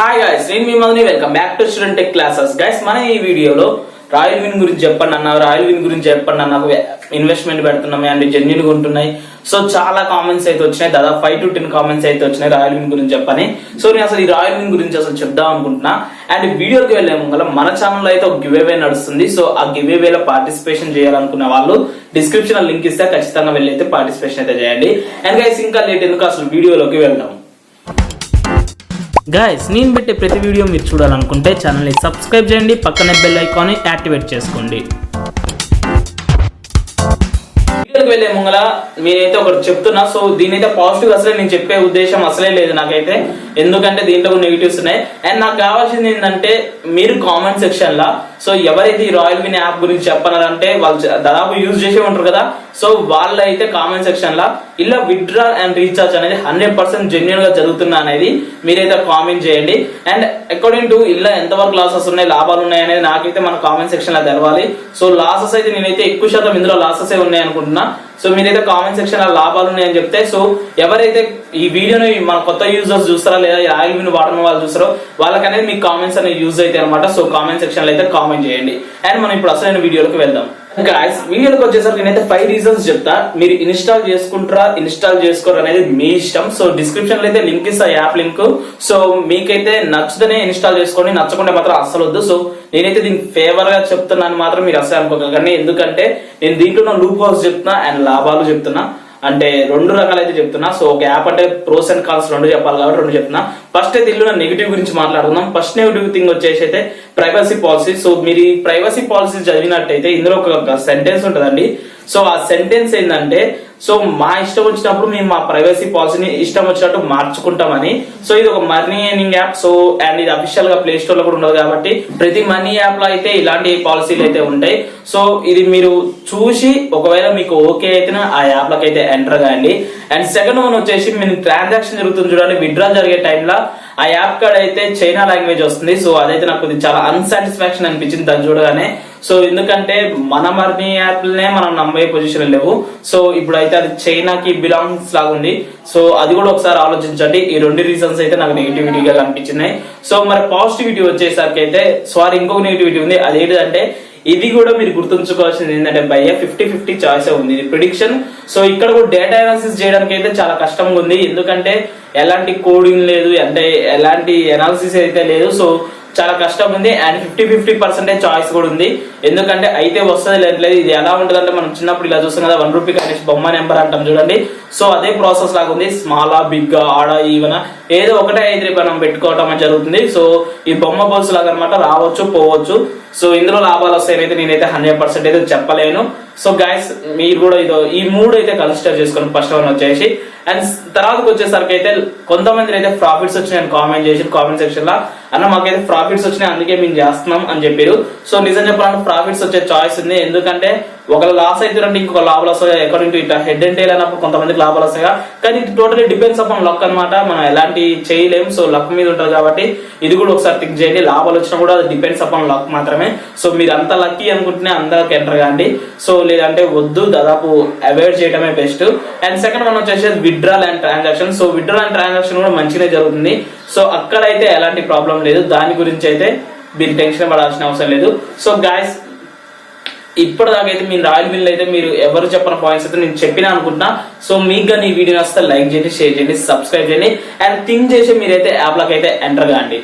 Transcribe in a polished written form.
Hi guys, నేను మీ మధుని. Welcome back to Student Tech Classes. Guys, మన ఈ వీడియోలో రాయల్ విన్ గురించి చెప్పండి అన్న, రాయల్ విన్ గురించి చెప్పండి అన్న, ఇన్వెస్ట్మెంట్ పెడుతున్నాయి అండ్ జెన్యున్ గా ఉంటున్నాయి. సో చాలా కామెంట్స్ అయితే వచ్చినాయి, దాదాపు 5 to 10 కామెంట్స్ అయితే వచ్చినాయి రాయల్ విన్ గురించి చెప్పని. సో నేను అసలు ఈ రాయల్ విన్ గురించి అసలు చెప్దాం అనుకుంటున్నా. అండ్ వీడియోకి వెళ్లే ముంగల మన ఛానల్ లో అయితే ఒక గివ్ అవే నడుస్తుంది. సో ఆ గివ్ అవేలో పార్టిసిపేషన్ చేయాలనుకున్న వాళ్ళు డిస్క్రిప్షన్ లింక్ ఇస్తే ఖచ్చితంగా వెళ్ళి అయితే పార్టిసిపేషన్ అయితే చేయండి. అండ్ గైస్, ఇంకా లేట్ ఎందుకు అసలు వీడియోలోకి వెళ్దాం. గైస్, నేను పెట్టే ప్రతి వీడియో మీరు చూడాలనుకుంటే ఛానల్ని సబ్స్క్రైబ్ చేయండి, పక్కనే బెల్ ఐకాన్ని యాక్టివేట్ చేసుకోండి. వీడియోకి వెళ్ళే ముంగల నేనైతే ఒకటి చెప్తున్నా. సో దీనైతే పాజిటివ్ అసలే నేను చెప్పే ఉద్దేశం అసలే లేదు నాకైతే, ఎందుకంటే దీంట్లో నెగిటివ్స్ ఉన్నాయి. అండ్ నాకు కావాల్సింది ఏంటంటే మీరు కామెంట్ సెక్షన్ లా సో ఎవరైతే ఈ రాయల్ విన్ యాప్ గురించి చెప్పాలంటే వాళ్ళు దాదాపు యూజ్ చేసే ఉంటారు కదా. సో వాళ్ళైతే కామెంట్ సెక్షన్ లా ఇలా విత్డ్రా అండ్ రీఛార్జ్ అనేది 100% జెన్యున్ గా జరుగుతున్నా అనేది మీరైతే కామెంట్ చేయండి. అండ్ అకార్డింగ్ టు ఇలా ఎంతవరకు లాసెస్ ఉన్నాయి, లాభాలు ఉన్నాయి అనేది నాకైతే మన కామెంట్ సెక్షన్ లో తెలవాలి. సో లాసెస్ అయితే నేనైతే ఎక్కువ శాతం ఇందులో లాసెస్ ఉన్నాయి అనుకుంటున్నా. సో మీరైతే కామెంట్ సెక్షన్ లో లాభాలు ఉన్నాయని చెప్తే, సో ఎవరైతే ఈ వీడియోని మన కొత్త యూజర్స్ చూస్తారా లేదా రాయల్ విన్ వాడడం వాళ్ళు చూస్తారో వాళ్ళకనేది మీ కామెంట్స్ అనేది యూజ్ అయితే అనమాట. సో కామెంట్ సెక్షన్ లో అయితే కామెంట్ చేయండి. అండ్ మనం ఇప్పుడు అసలైన వీడియోలోకి వెళ్దాం. గైస్, వీడియోకి వచ్చేసరికి నేనైతే 5 రీజన్స్ చెప్తా. మీరు ఇన్స్టాల్ చేసుకుంటారా ఇన్స్టాల్ చేసుకోరు అనేది మీ ఇష్టం. సో డిస్క్రిప్షన్ లో అయితే లింక్ ఇస్తా, యాప్ లింక్. సో మీకైతే నచ్చుతనే ఇన్స్టాల్ చేసుకోండి, నచ్చకుండా మాత్రం అస్సలు వద్దు. సో నేనైతే దీనికి ఫేవర్ గా చెప్తున్నాను మాత్రం మీరు అస్సలు అనుకోకండి, ఎందుకంటే నేను దీంట్లో లూప్ హౌస్ చెప్తున్నా అండ్ లాభాలు చెప్తున్నా. అంటే 2 రకాలైతే చెప్తున్నా. సో ఒక యాప్ అంటే ప్రోస్ అండ్ కాన్స్ 2 చెప్పాలి కాబట్టి 2 చెప్తున్నా. ఫస్ట్ అయితే ఇందులో నెగిటివ్ గురించి మాట్లాడుకుందాం. ఫస్ట్ నెగిటివ్ థింగ్ వచ్చేసి అయితే ప్రైవసీ పాలసీ. సో మీరు ఈ ప్రైవసీ పాలసీ చదివినట్టయితే ఇందులో ఒక సెంటెన్స్ ఉంటుందండి. సో ఆ సెంటెన్స్ ఏంటంటే, సో మా ఇష్టం వచ్చినప్పుడు మేము మా ప్రైవసీ పాలసీని ఇష్టం వచ్చినట్టు మార్చుకుంటామని. సో ఇది ఒక money earning app. So and ఇది అఫీషియల్ గా ప్లే స్టోర్ లో కూడా ఉండదు కాబట్టి ప్రతి మనీ యాప్ లో అయితే ఇలాంటి పాలసీలు అయితే ఉంటాయి. సో ఇది మీరు చూసి ఒకవేళ మీకు ఓకే అయితే ఆ యాప్ లకి అయితే ఎంటర్ కాండి. అండ్ సెకండ్ వన్ వచ్చేసి మీరు ట్రాన్సాక్షన్ జరుగుతుంది చూడండి, విత్డ్రా జరిగే టైంలో ఆ యాప్ కార్డ్ అయితే చైనా లాంగ్వేజ్ వస్తుంది. సో అదైతే నాకు చాలా అన్సాటిస్ఫాక్షన్ అనిపించింది దాన్ని చూడగానే. సో ఎందుకంటే మన మనీ యాప్లనే మనం నమ్మే పొజిషన్ లేవు. సో ఇప్పుడు అయితే అది చైనాకి బిలాంగ్స్ లాగా ఉంది. సో అది కూడా ఒకసారి ఆలోచించండి. ఈ 2 రీజన్స్ అయితే నాకు నెగిటివిటీగా కనిపించినాయి. సో మరి పాజిటివిటీ వచ్చేసరికి అయితే ఇంకొక నెగిటివిటీ ఉంది. అదేంటంటే ఇది కూడా మీరు గుర్తుంచుకోవాల్సింది ఏంటంటే భయ్య 50-50 చాయిస్ ఉంది. ఇది ప్రిడిక్షన్. సో ఇక్కడ కూడా డేటా అనాలిసిస్ చేయడానికి అయితే చాలా కష్టంగా ఉంది, ఎందుకంటే ఎలాంటి కోడింగ్ లేదు, అంటే ఎలాంటి అనాలిసిస్ అయితే లేదు. సో చాలా కష్టం ఉంది. అండ్ 50-50% చాయిస్ కూడా ఉంది, ఎందుకంటే అయితే వస్తుంది లేదు. ఇది ఎలా ఉంటుంది అంటే మనం చిన్నప్పుడు ఇలా చూస్తాం కదా, 1 రూపీ కానీ బొమ్మ నెంబర్ అంటాం చూడండి. సో అదే ప్రాసెస్ లాగా ఉంది. స్మాలా, బిగ్, ఆడ, ఈవెన్ ఏదో ఒకటే అయితే మనం పెట్టుకోవటం జరుగుతుంది. సో ఈ బొమ్మ బోల్స్ లాగా అనమాట, రావచ్చు పోవచ్చు. సో ఇందులో లాభాలు వస్తాయని నేనైతే 100% అయితే చెప్పలేను. సో గైస్, మీరు కూడా ఈ 3 అయితే కన్సిడర్ చేసుకోండి. ఫస్ట్ వన్ వచ్చేసి. అండ్ తర్వాతకి వచ్చేసరికి అయితే కొంతమంది అయితే ప్రాఫిట్స్ వచ్చినాయని కామెంట్ చేసి కామెంట్ సెక్షన్ లో, అన్న మాకైతే ప్రాఫిట్స్ వచ్చినాయి అందుకే మేము చేస్తున్నాం అని చెప్పారు. సో నిజం చెప్పాలంటే ప్రాఫిట్స్ వచ్చే చాయిస్ ఉంది, ఎందుకంటే ఒకళ్ళు లాస్ అవుతారంటే ఇంకొక లాభాలు వస్తాయి. అకార్డింగ్ టు ఇట్లా హెడ్ అండ్ టైల్ అన్నప్పుడు కొంతమందికి లాభాలు వస్తాయి, కానీ ఇది టోటలీ డిపెండ్స్ అపాన్ లక్ అనమాట. మనం ఎలాంటి చేయలేము. సో లక్ మీద ఉంటుంది కాబట్టి ఇది కూడా ఒకసారి థింక్ చేయండి. లాభాలు వచ్చినా కూడా అది డిపెండ్స్ అపాన్ లక్ మాత్రమే. సో మీరు అంత లక్కీ అనుకుంటేనే అందరికి ఎంటర్ కాండి. సో లేదంటే వద్దు, దాదాపు అవాయిడ్ చేయడమే బెస్ట్. అండ్ సెకండ్ వన్ వచ్చేసి withdrawal and transaction. So withdrawal and transaction కూడా మంచిగానే జరుగుతుంది. సో అక్కడైతే ఎలాంటి ప్రాబ్లం లేదు, దాని గురించి అయితే మీరు టెన్షన్ పడాల్సిన అవసరం లేదు. సో గాయస్, ఇప్పటిదాకైతే మీరు రాయల్ విన్ అయితే మీరు ఎవరు చెప్పిన పాయింట్స్ అయితే నేను చెప్పినా అనుకుంటున్నా. సో మీకు కానీ ఈ వీడియో వస్తే లైక్ చేయండి, షేర్ చేయండి, సబ్స్క్రైబ్ చేయండి. అండ్ థింక్ చేసి మీరైతే యాప్ లకి అయితే ఎంటర్ కాండి.